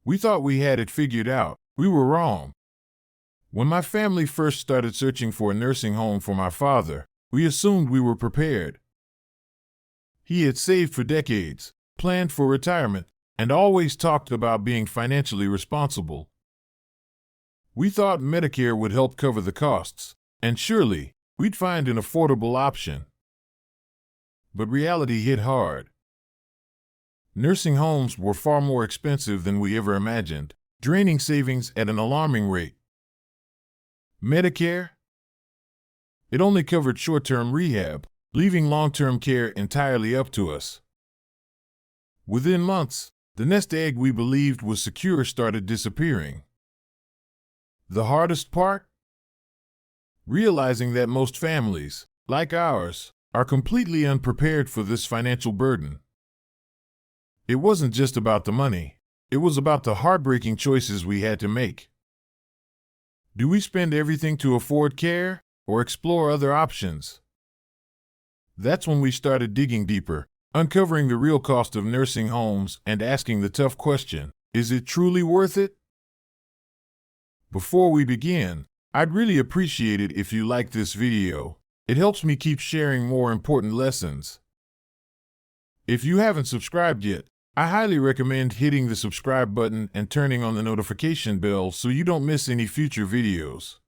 We thought we had it figured out. We were wrong. When my family first started searching for a nursing home for my father, we assumed we were prepared. He had saved for decades, planned for retirement, and always talked about being financially responsible. We thought Medicare would help cover the costs, and surely, we'd find an affordable option. But reality hit hard. Nursing homes were far more expensive than we ever imagined, draining savings at an alarming rate. Medicare? It only covered short-term rehab, leaving long-term care entirely up to us. Within months, the nest egg we believed was secure started disappearing. The hardest part? Realizing that most families, like ours, are completely unprepared for this financial burden. It wasn't just about the money, it was about the heartbreaking choices we had to make. Do we spend everything to afford care, or explore other options? That's when we started digging deeper, uncovering the real cost of nursing homes and asking the tough question, is it truly worth it? Before we begin, I'd really appreciate it if you like this video. It helps me keep sharing more important lessons. If you haven't subscribed yet, I highly recommend hitting the subscribe button and turning on the notification bell so you don't miss any future videos.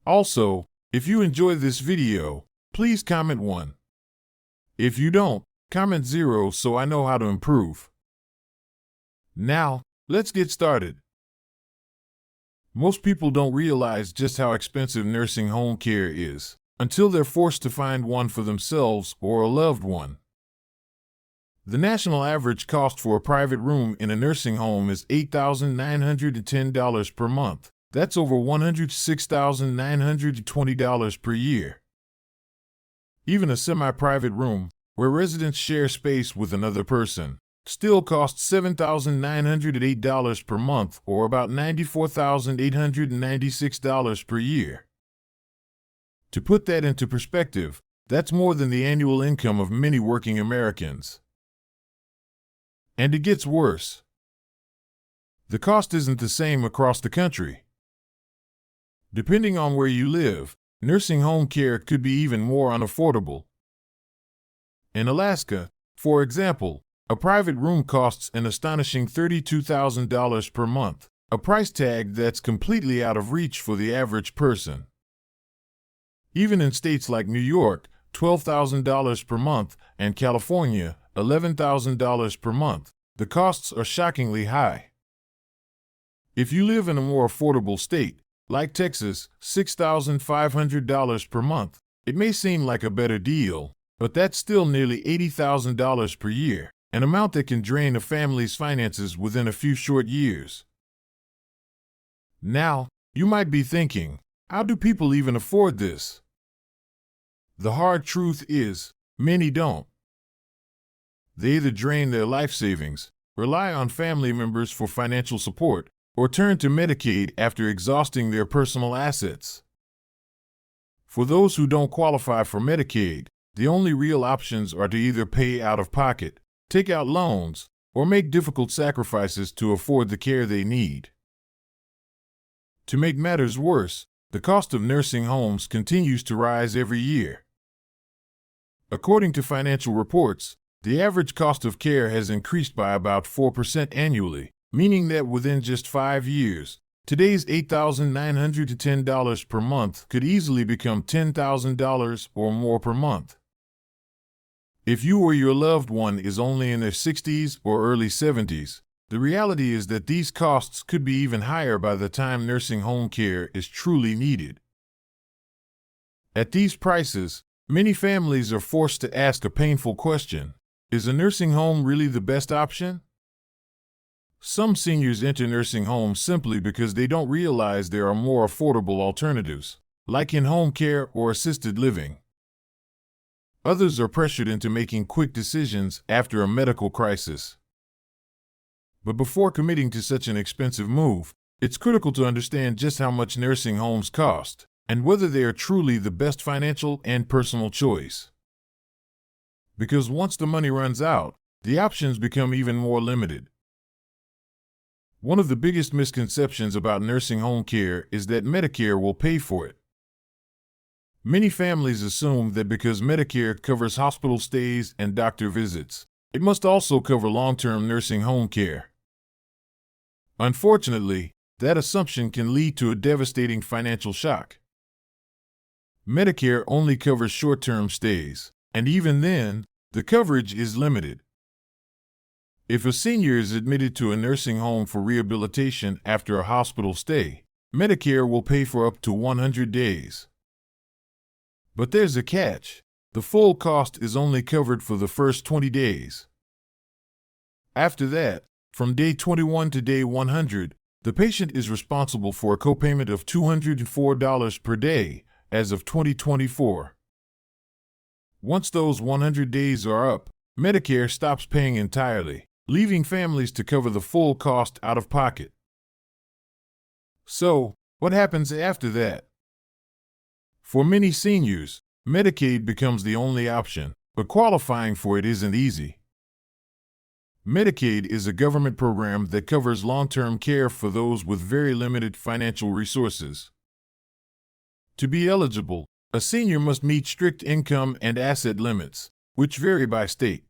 Also, if you enjoy this video, please comment 1. If you don't, comment 0 so I know how to improve. Now, let's get started. Most people don't realize just how expensive nursing home care is until they're forced to find one for themselves or a loved one. The national average cost for a private room in a nursing home is $8,910 per month. That's over $106,920 per year. Even a semi-private room, where residents share space with another person, still costs $7,908 per month, or about $94,896 per year. To put that into perspective, that's more than the annual income of many working Americans. And it gets worse. The cost isn't the same across the country. Depending on where you live, nursing home care could be even more unaffordable. In Alaska, for example, a private room costs an astonishing $32,000 per month, a price tag that's completely out of reach for the average person. Even in states like New York, $12,000 per month, and California, $11,000 per month, the costs are shockingly high. If you live in a more affordable state, like Texas, $6,500 per month, it may seem like a better deal, but that's still nearly $80,000 per year, an amount that can drain a family's finances within a few short years. Now, you might be thinking, how do people even afford this? The hard truth is, many don't. They either drain their life savings, rely on family members for financial support, or turn to Medicaid after exhausting their personal assets. For those who don't qualify for Medicaid, the only real options are to either pay out of pocket, take out loans, or make difficult sacrifices to afford the care they need. To make matters worse, the cost of nursing homes continues to rise every year. According to financial reports, the average cost of care has increased by about 4% annually, meaning that within just 5 years, today's $8,910 per month could easily become $10,000 or more per month. If you or your loved one is only in their 60s or early 70s, the reality is that these costs could be even higher by the time nursing home care is truly needed. At these prices, many families are forced to ask a painful question: is a nursing home really the best option? Some seniors enter nursing homes simply because they don't realize there are more affordable alternatives, like in-home care or assisted living. Others are pressured into making quick decisions after a medical crisis. But before committing to such an expensive move, it's critical to understand just how much nursing homes cost, and whether they are truly the best financial and personal choice. Because once the money runs out, the options become even more limited. One of the biggest misconceptions about nursing home care is that Medicare will pay for it. Many families assume that because Medicare covers hospital stays and doctor visits, it must also cover long-term nursing home care. Unfortunately, that assumption can lead to a devastating financial shock. Medicare only covers short-term stays, and even then, the coverage is limited. If a senior is admitted to a nursing home for rehabilitation after a hospital stay, Medicare will pay for up to 100 days. But there's a catch. The full cost is only covered for the first 20 days. After that, from day 21 to day 100, the patient is responsible for a copayment of $204 per day as of 2024. Once those 100 days are up, Medicare stops paying entirely, leaving families to cover the full cost out of pocket. So, what happens after that? For many seniors, Medicaid becomes the only option, but qualifying for it isn't easy. Medicaid is a government program that covers long-term care for those with very limited financial resources. To be eligible, a senior must meet strict income and asset limits, which vary by state.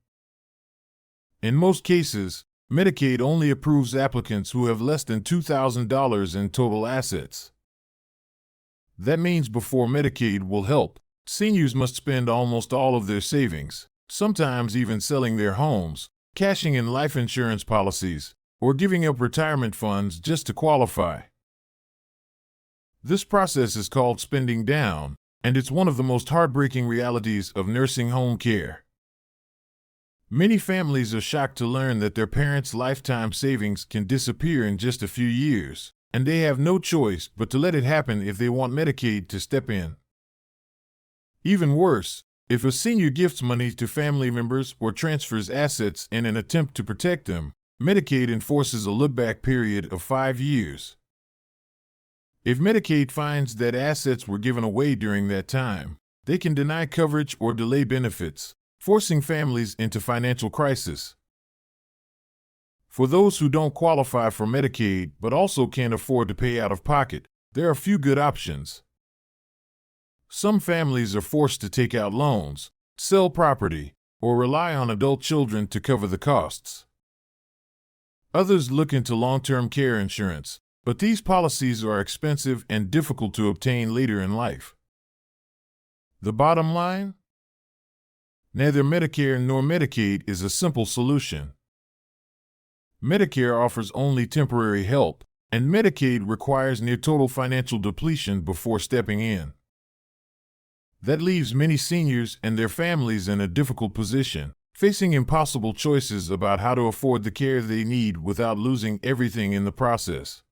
In most cases, Medicaid only approves applicants who have less than $2,000 in total assets. That means before Medicaid will help, seniors must spend almost all of their savings, sometimes even selling their homes, cashing in life insurance policies, or giving up retirement funds just to qualify. This process is called spending down, and it's one of the most heartbreaking realities of nursing home care. Many families are shocked to learn that their parents' lifetime savings can disappear in just a few years, and they have no choice but to let it happen if they want Medicaid to step in. Even worse, if a senior gifts money to family members or transfers assets in an attempt to protect them, Medicaid enforces a look-back period of 5 years. If Medicaid finds that assets were given away during that time, they can deny coverage or delay benefits, forcing families into financial crisis. For those who don't qualify for Medicaid but also can't afford to pay out of pocket, there are a few good options. Some families are forced to take out loans, sell property, or rely on adult children to cover the costs. Others look into long-term care insurance, but these policies are expensive and difficult to obtain later in life. The bottom line? Neither Medicare nor Medicaid is a simple solution. Medicare offers only temporary help, and Medicaid requires near total financial depletion before stepping in. That leaves many seniors and their families in a difficult position, facing impossible choices about how to afford the care they need without losing everything in the process.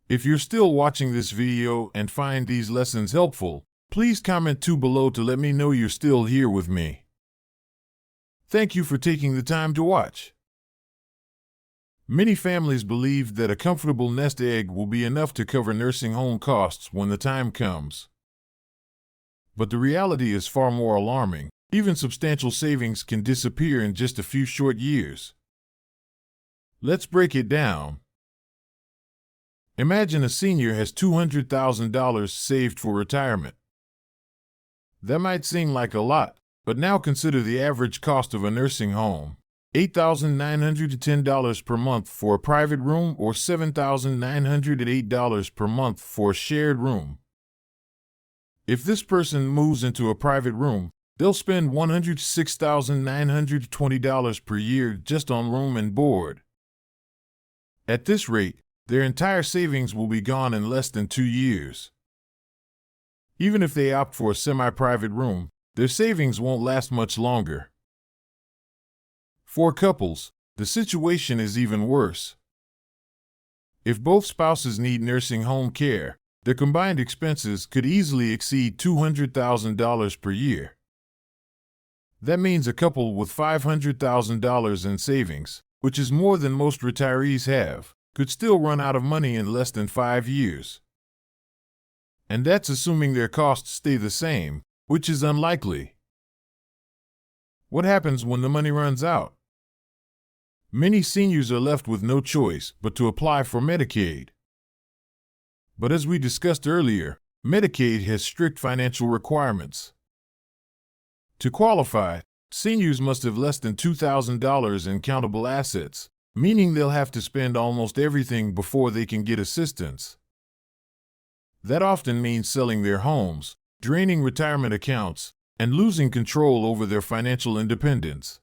If you're still watching this video and find these lessons helpful, please comment below to let me know you're still here with me. Thank you for taking the time to watch. Many families believe that a comfortable nest egg will be enough to cover nursing home costs when the time comes. But the reality is far more alarming. Even substantial savings can disappear in just a few short years. Let's break it down. Imagine a senior has $200,000 saved for retirement. That might seem like a lot, but now consider the average cost of a nursing home: $8,910 per month for a private room or $7,908 per month for a shared room. If this person moves into a private room, they'll spend $106,920 per year just on room and board. At this rate, their entire savings will be gone in less than 2 years. Even if they opt for a semi-private room, their savings won't last much longer. For couples, the situation is even worse. If both spouses need nursing home care, their combined expenses could easily exceed $200,000 per year. That means a couple with $500,000 in savings, which is more than most retirees have, could still run out of money in less than 5 years. And that's assuming their costs stay the same, which is unlikely. What happens when the money runs out? Many seniors are left with no choice but to apply for Medicaid. But as we discussed earlier, Medicaid has strict financial requirements. To qualify, seniors must have less than $2,000 in countable assets, meaning they'll have to spend almost everything before they can get assistance. That often means selling their homes, draining retirement accounts, and losing control over their financial independence.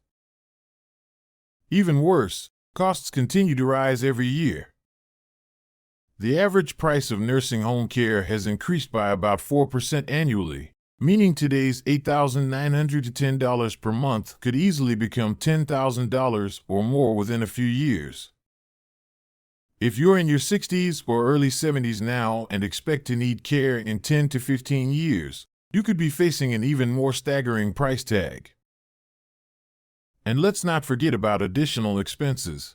Even worse, costs continue to rise every year. The average price of nursing home care has increased by about 4% annually, meaning today's $8,910 per month could easily become $10,000 or more within a few years. If you're in your 60s or early 70s now and expect to need care in 10 to 15 years, you could be facing an even more staggering price tag. And let's not forget about additional expenses.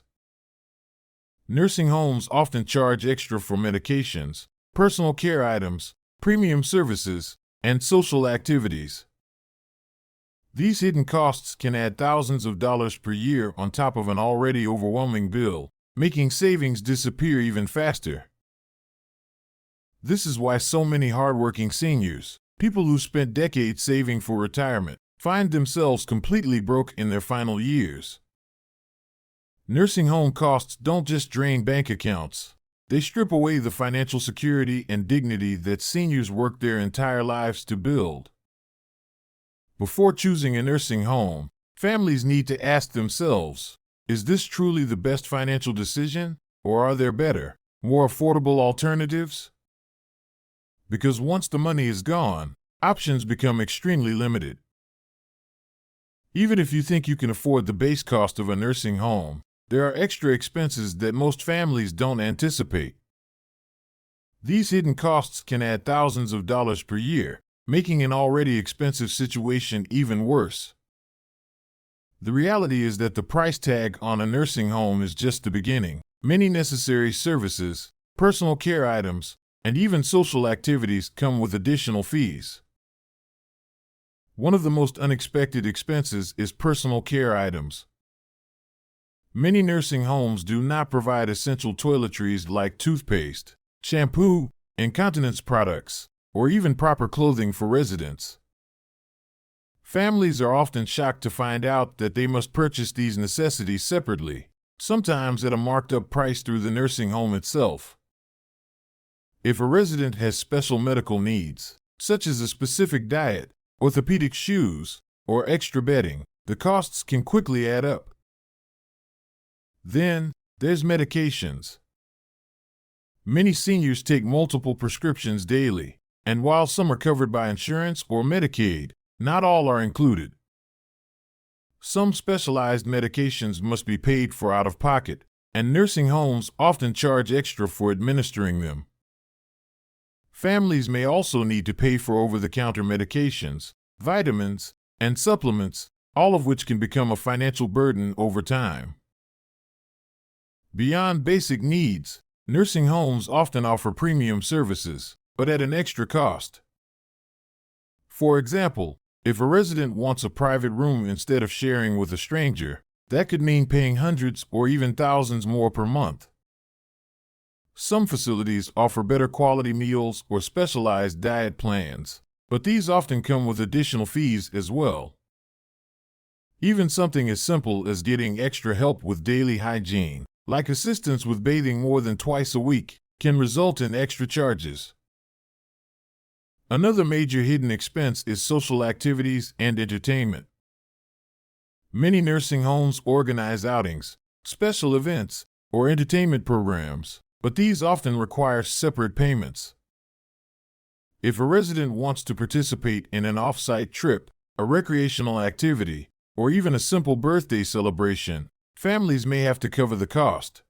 Nursing homes often charge extra for medications, personal care items, premium services, and social activities. These hidden costs can add thousands of dollars per year on top of an already overwhelming bill, making savings disappear even faster. This is why so many hardworking seniors, people who spent decades saving for retirement, find themselves completely broke in their final years. Nursing home costs don't just drain bank accounts. They strip away the financial security and dignity that seniors work their entire lives to build. Before choosing a nursing home, families need to ask themselves, is this truly the best financial decision, or are there better, more affordable alternatives? Because once the money is gone, options become extremely limited. Even if you think you can afford the base cost of a nursing home, there are extra expenses that most families don't anticipate. These hidden costs can add thousands of dollars per year, making an already expensive situation even worse. The reality is that the price tag on a nursing home is just the beginning. Many necessary services, personal care items, and even social activities come with additional fees. One of the most unexpected expenses is personal care items. Many nursing homes do not provide essential toiletries like toothpaste, shampoo, incontinence products, or even proper clothing for residents. Families are often shocked to find out that they must purchase these necessities separately, sometimes at a marked up price through the nursing home itself. If a resident has special medical needs, such as a specific diet, orthopedic shoes, or extra bedding, the costs can quickly add up. Then, there's medications. Many seniors take multiple prescriptions daily, and while some are covered by insurance or Medicaid, not all are included. Some specialized medications must be paid for out of pocket, and nursing homes often charge extra for administering them. Families may also need to pay for over-the-counter medications, vitamins, and supplements, all of which can become a financial burden over time. Beyond basic needs, nursing homes often offer premium services, but at an extra cost. For example, if a resident wants a private room instead of sharing with a stranger, that could mean paying hundreds or even thousands more per month. Some facilities offer better quality meals or specialized diet plans, but these often come with additional fees as well. Even something as simple as getting extra help with daily hygiene, like assistance with bathing more than twice a week, can result in extra charges. Another major hidden expense is social activities and entertainment. Many nursing homes organize outings, special events, or entertainment programs, but these often require separate payments. If a resident wants to participate in an off-site trip, a recreational activity, or even a simple birthday celebration, families may have to cover the cost.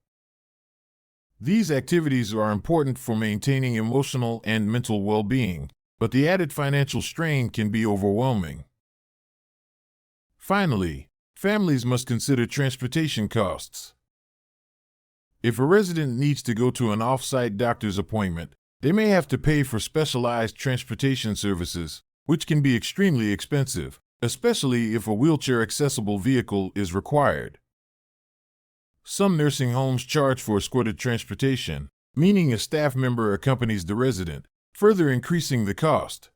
These activities are important for maintaining emotional and mental well-being, but the added financial strain can be overwhelming. Finally, families must consider transportation costs. If a resident needs to go to an off-site doctor's appointment, they may have to pay for specialized transportation services, which can be extremely expensive, especially if a wheelchair-accessible vehicle is required. Some nursing homes charge for escorted transportation, meaning a staff member accompanies the resident, further increasing the cost.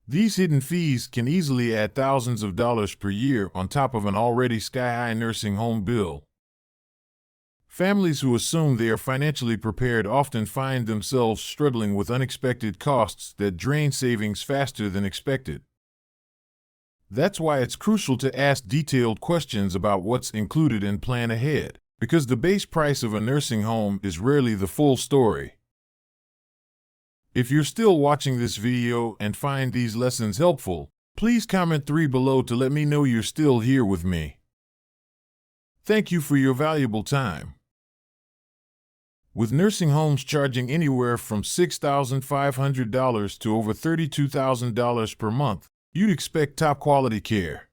These hidden fees can easily add thousands of dollars per year on top of an already sky-high nursing home bill. Families who assume they are financially prepared often find themselves struggling with unexpected costs that drain savings faster than expected. That's why it's crucial to ask detailed questions about what's included and plan ahead, because the base price of a nursing home is rarely the full story. If you're still watching this video and find these lessons helpful, please comment 3 below to let me know you're still here with me. Thank you for your valuable time. With nursing homes charging anywhere from $6,500 to over $32,000 per month, you'd expect top-quality care.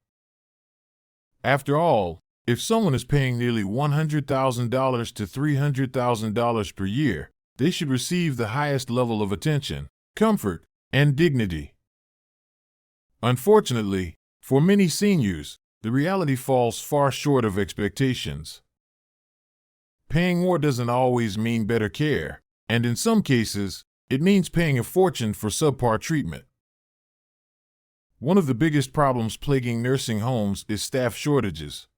After all, if someone is paying nearly $100,000 to $300,000 per year, they should receive the highest level of attention, comfort, and dignity. Unfortunately, for many seniors, the reality falls far short of expectations. Paying more doesn't always mean better care, and in some cases, it means paying a fortune for subpar treatment. One of the biggest problems plaguing nursing homes is staff shortages.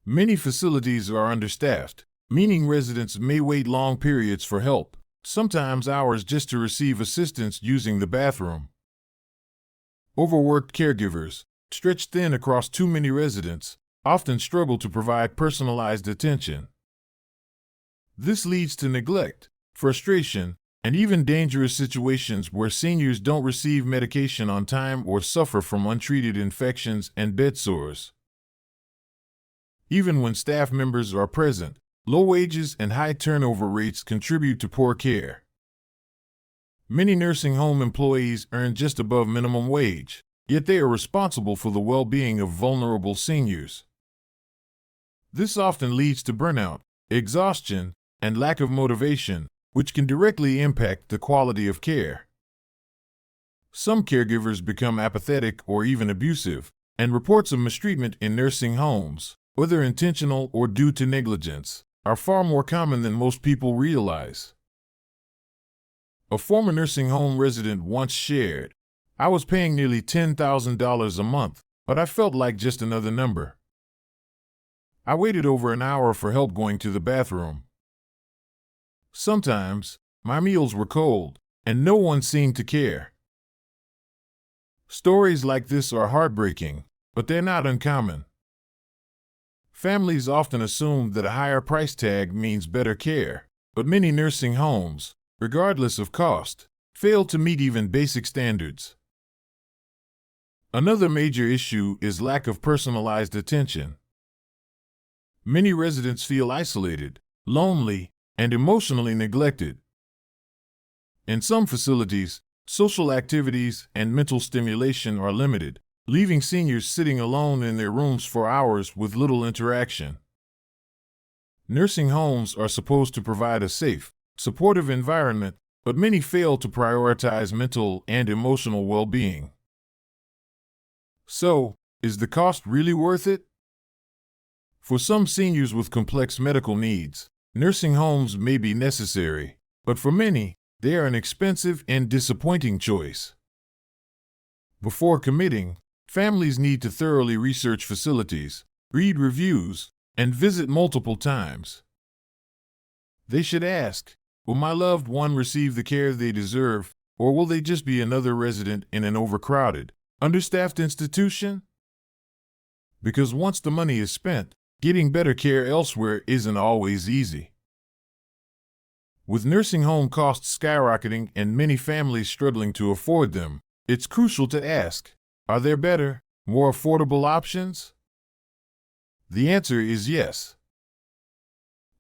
Many facilities are understaffed, meaning residents may wait long periods for help, sometimes hours just to receive assistance using the bathroom. Overworked caregivers, stretched thin across too many residents, often struggle to provide personalized attention. This leads to neglect, frustration, and even dangerous situations where seniors don't receive medication on time or suffer from untreated infections and bed sores. Even when staff members are present, low wages and high turnover rates contribute to poor care. Many nursing home employees earn just above minimum wage, yet they are responsible for the well-being of vulnerable seniors. This often leads to burnout, exhaustion, and lack of motivation, which can directly impact the quality of care. Some caregivers become apathetic or even abusive, and reports of mistreatment in nursing homes, whether intentional or due to negligence, are far more common than most people realize. A former nursing home resident once shared, "I was paying nearly $10,000 a month, but I felt like just another number. I waited over an hour for help going to the bathroom. Sometimes, my meals were cold, and no one seemed to care." Stories like this are heartbreaking, but they're not uncommon. Families often assume that a higher price tag means better care, but many nursing homes, regardless of cost, fail to meet even basic standards. Another major issue is lack of personalized attention. Many residents feel isolated, lonely, and emotionally neglected. In some facilities, social activities and mental stimulation are limited, leaving seniors sitting alone in their rooms for hours with little interaction. Nursing homes are supposed to provide a safe, supportive environment, but many fail to prioritize mental and emotional well-being. So, is the cost really worth it? For some seniors with complex medical needs, nursing homes may be necessary, but for many, they are an expensive and disappointing choice. Before committing, families need to thoroughly research facilities, read reviews, and visit multiple times. They should ask, will my loved one receive the care they deserve, or will they just be another resident in an overcrowded, understaffed institution? Because once the money is spent, getting better care elsewhere isn't always easy. With nursing home costs skyrocketing and many families struggling to afford them, it's crucial to ask, are there better, more affordable options? The answer is yes.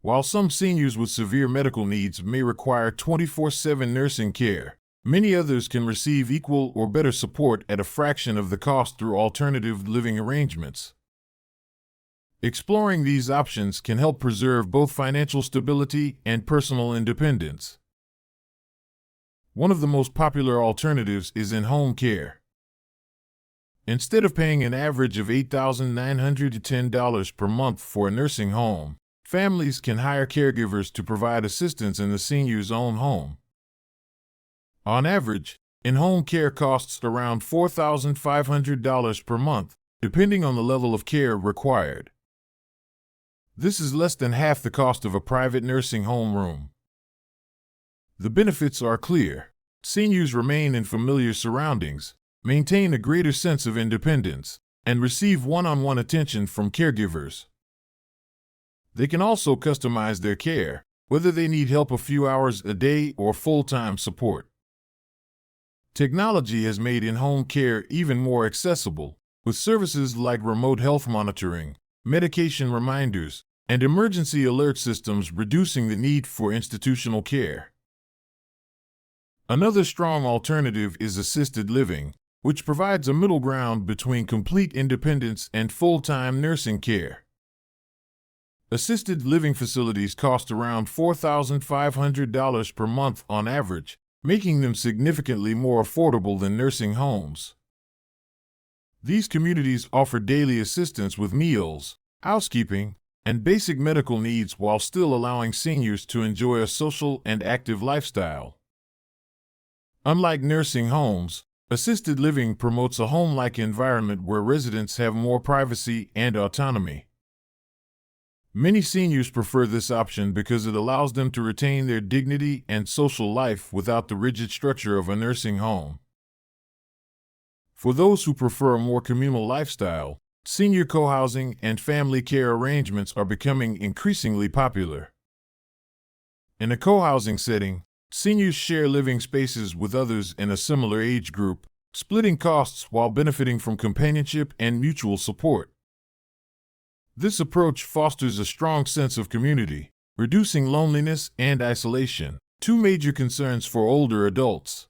While some seniors with severe medical needs may require 24/7 nursing care, many others can receive equal or better support at a fraction of the cost through alternative living arrangements. Exploring these options can help preserve both financial stability and personal independence. One of the most popular alternatives is in-home care. Instead of paying an average of $8,910 per month for a nursing home, families can hire caregivers to provide assistance in the senior's own home. On average, in-home care costs around $4,500 per month, depending on the level of care required. This is less than half the cost of a private nursing home room. The benefits are clear. Seniors remain in familiar surroundings, maintain a greater sense of independence, and receive one-on-one attention from caregivers. They can also customize their care, whether they need help a few hours a day or full-time support. Technology has made in-home care even more accessible, with services like remote health monitoring, medication reminders, and emergency alert systems reducing the need for institutional care. Another strong alternative is assisted living, which provides a middle ground between complete independence and full-time nursing care. Assisted living facilities cost around $4,500 per month on average, making them significantly more affordable than nursing homes. These communities offer daily assistance with meals, housekeeping, and basic medical needs while still allowing seniors to enjoy a social and active lifestyle. Unlike nursing homes, assisted living promotes a home-like environment where residents have more privacy and autonomy. Many seniors prefer this option because it allows them to retain their dignity and social life without the rigid structure of a nursing home. For those who prefer a more communal lifestyle, senior co-housing and family care arrangements are becoming increasingly popular. In a co-housing setting, seniors share living spaces with others in a similar age group, splitting costs while benefiting from companionship and mutual support. This approach fosters a strong sense of community, reducing loneliness and isolation, two major concerns for older adults.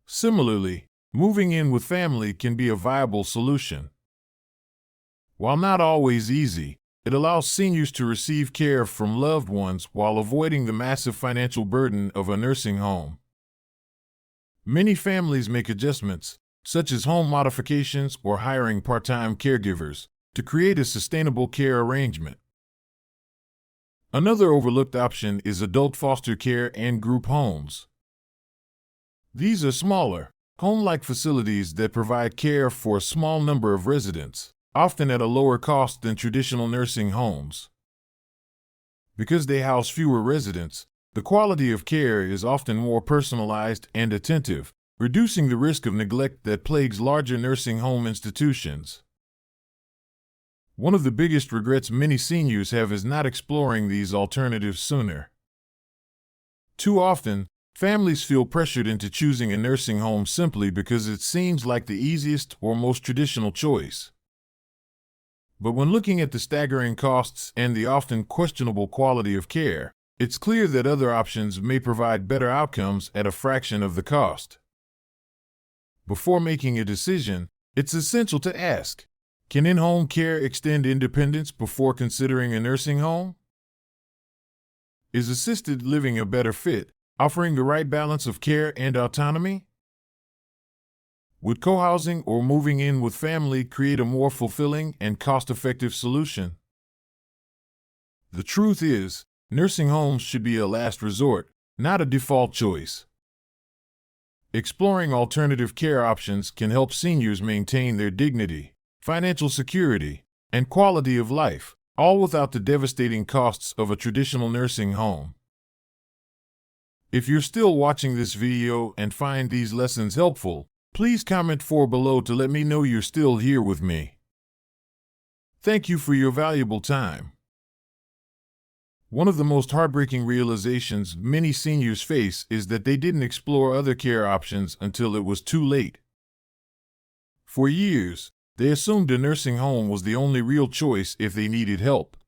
Similarly, moving in with family can be a viable solution. While not always easy, it allows seniors to receive care from loved ones while avoiding the massive financial burden of a nursing home. Many families make adjustments, such as home modifications or hiring part-time caregivers, to create a sustainable care arrangement. Another overlooked option is adult foster care and group homes. These are smaller, home-like facilities that provide care for a small number of residents, often at a lower cost than traditional nursing homes. Because they house fewer residents, the quality of care is often more personalized and attentive, reducing the risk of neglect that plagues larger nursing home institutions. One of the biggest regrets many seniors have is not exploring these alternatives sooner. Too often, families feel pressured into choosing a nursing home simply because it seems like the easiest or most traditional choice. But when looking at the staggering costs and the often questionable quality of care, it's clear that other options may provide better outcomes at a fraction of the cost. Before making a decision, it's essential to ask, can in-home care extend independence before considering a nursing home? Is assisted living a better fit, offering the right balance of care and autonomy? Would co-housing or moving in with family create a more fulfilling and cost-effective solution? The truth is, nursing homes should be a last resort, not a default choice. Exploring alternative care options can help seniors maintain their dignity, financial security, and quality of life, all without the devastating costs of a traditional nursing home. If you're still watching this video and find these lessons helpful, please comment below to let me know you're still here with me. Thank you for your valuable time. One of the most heartbreaking realizations many seniors face is that they didn't explore other care options until it was too late. For years, they assumed a nursing home was the only real choice if they needed help.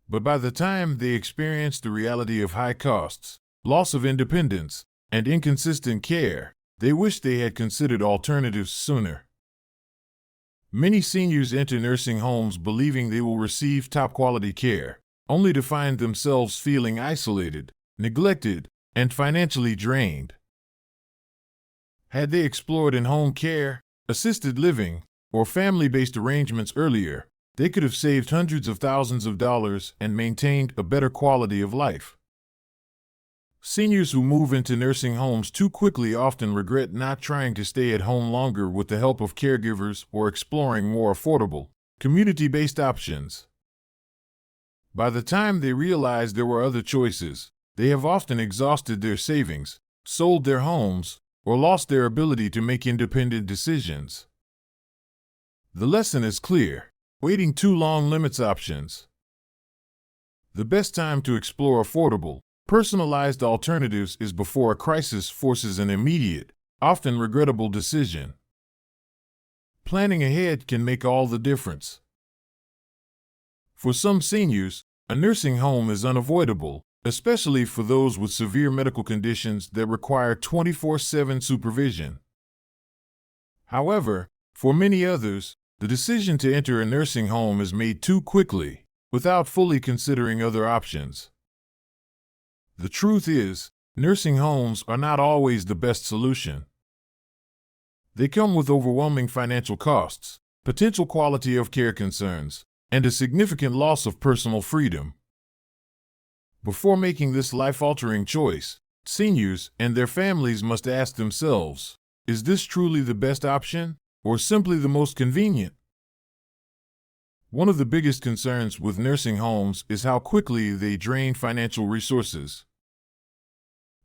But by the time they experienced the reality of high costs, loss of independence, and inconsistent care, they wish they had considered alternatives sooner. Many seniors enter nursing homes believing they will receive top-quality care, only to find themselves feeling isolated, neglected, and financially drained. Had they explored in-home care, assisted living, or family-based arrangements earlier, they could have saved hundreds of thousands of dollars and maintained a better quality of life. Seniors who move into nursing homes too quickly often regret not trying to stay at home longer with the help of caregivers or exploring more affordable, community-based options. By the time they realize there were other choices, they have often exhausted their savings, sold their homes, or lost their ability to make independent decisions. The lesson is clear: waiting too long limits options. The best time to explore affordable, personalized alternatives is before a crisis forces an immediate, often regrettable decision. Planning ahead can make all the difference. For some seniors, a nursing home is unavoidable, especially for those with severe medical conditions that require 24/7 supervision. However, for many others, the decision to enter a nursing home is made too quickly, without fully considering other options. The truth is, nursing homes are not always the best solution. They come with overwhelming financial costs, potential quality of care concerns, and a significant loss of personal freedom. Before making this life-altering choice, seniors and their families must ask themselves, is this truly the best option, or simply the most convenient? One of the biggest concerns with nursing homes is how quickly they drain financial resources.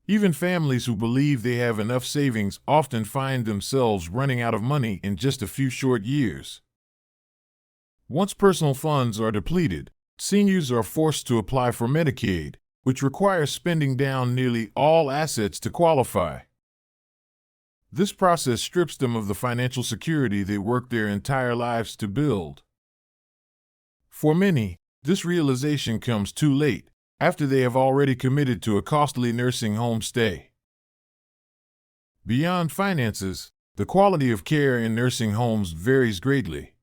Even families who believe they have enough savings often find themselves running out of money in just a few short years. Once personal funds are depleted, seniors are forced to apply for Medicaid, which requires spending down nearly all assets to qualify. This process strips them of the financial security they worked their entire lives to build. For many, this realization comes too late, after they have already committed to a costly nursing home stay. Beyond finances, the quality of care in nursing homes varies greatly.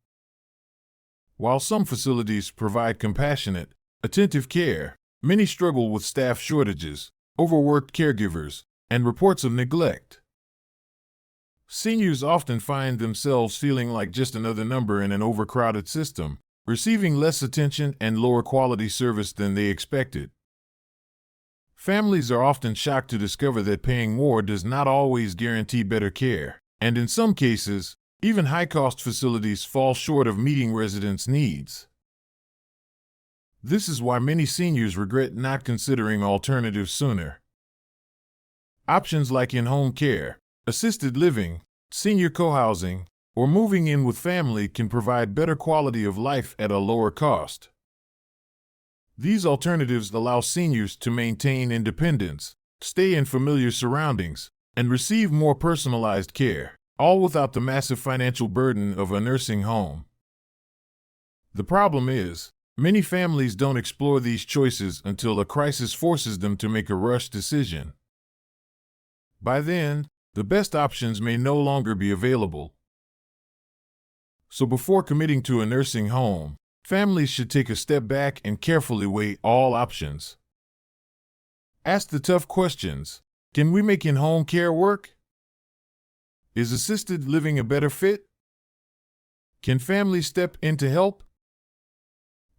While some facilities provide compassionate, attentive care, many struggle with staff shortages, overworked caregivers, and reports of neglect. Seniors often find themselves feeling like just another number in an overcrowded system, receiving less attention and lower quality service than they expected. Families are often shocked to discover that paying more does not always guarantee better care, and in some cases, even high-cost facilities fall short of meeting residents' needs. This is why many seniors regret not considering alternatives sooner. Options like in-home care, assisted living, senior co-housing, or moving in with family can provide better quality of life at a lower cost. These alternatives allow seniors to maintain independence, stay in familiar surroundings, and receive more personalized care, all without the massive financial burden of a nursing home. The problem is, many families don't explore these choices until a crisis forces them to make a rushed decision. By then, the best options may no longer be available. So before committing to a nursing home, families should take a step back and carefully weigh all options. Ask the tough questions. Can we make in-home care work? Is assisted living a better fit? Can families step in to help?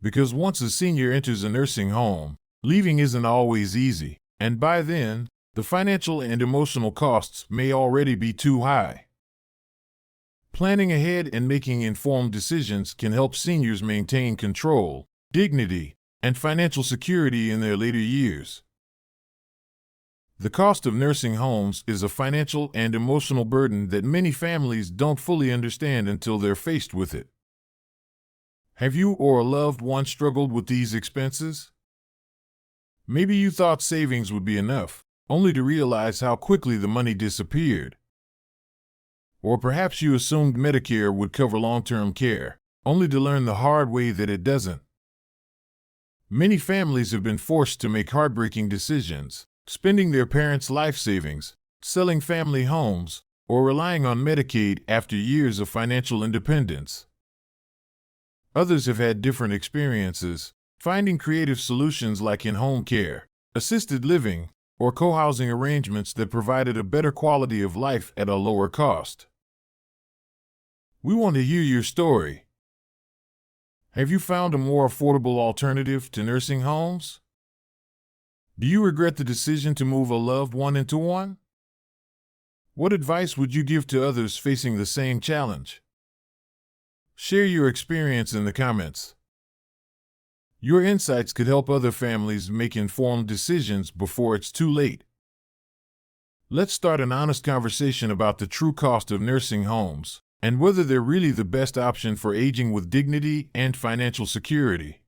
Because once a senior enters a nursing home, leaving isn't always easy, and by then, the financial and emotional costs may already be too high. Planning ahead and making informed decisions can help seniors maintain control, dignity, and financial security in their later years. The cost of nursing homes is a financial and emotional burden that many families don't fully understand until they're faced with it. Have you or a loved one struggled with these expenses? Maybe you thought savings would be enough, only to realize how quickly the money disappeared. Or perhaps you assumed Medicare would cover long-term care, only to learn the hard way that it doesn't. Many families have been forced to make heartbreaking decisions, spending their parents' life savings, selling family homes, or relying on Medicaid after years of financial independence. Others have had different experiences, finding creative solutions like in-home care, assisted living, or co-housing arrangements that provided a better quality of life at a lower cost. We want to hear your story. Have you found a more affordable alternative to nursing homes? Do you regret the decision to move a loved one into one? What advice would you give to others facing the same challenge? Share your experience in the comments. Your insights could help other families make informed decisions before it's too late. Let's start an honest conversation about the true cost of nursing homes and whether they're really the best option for aging with dignity and financial security.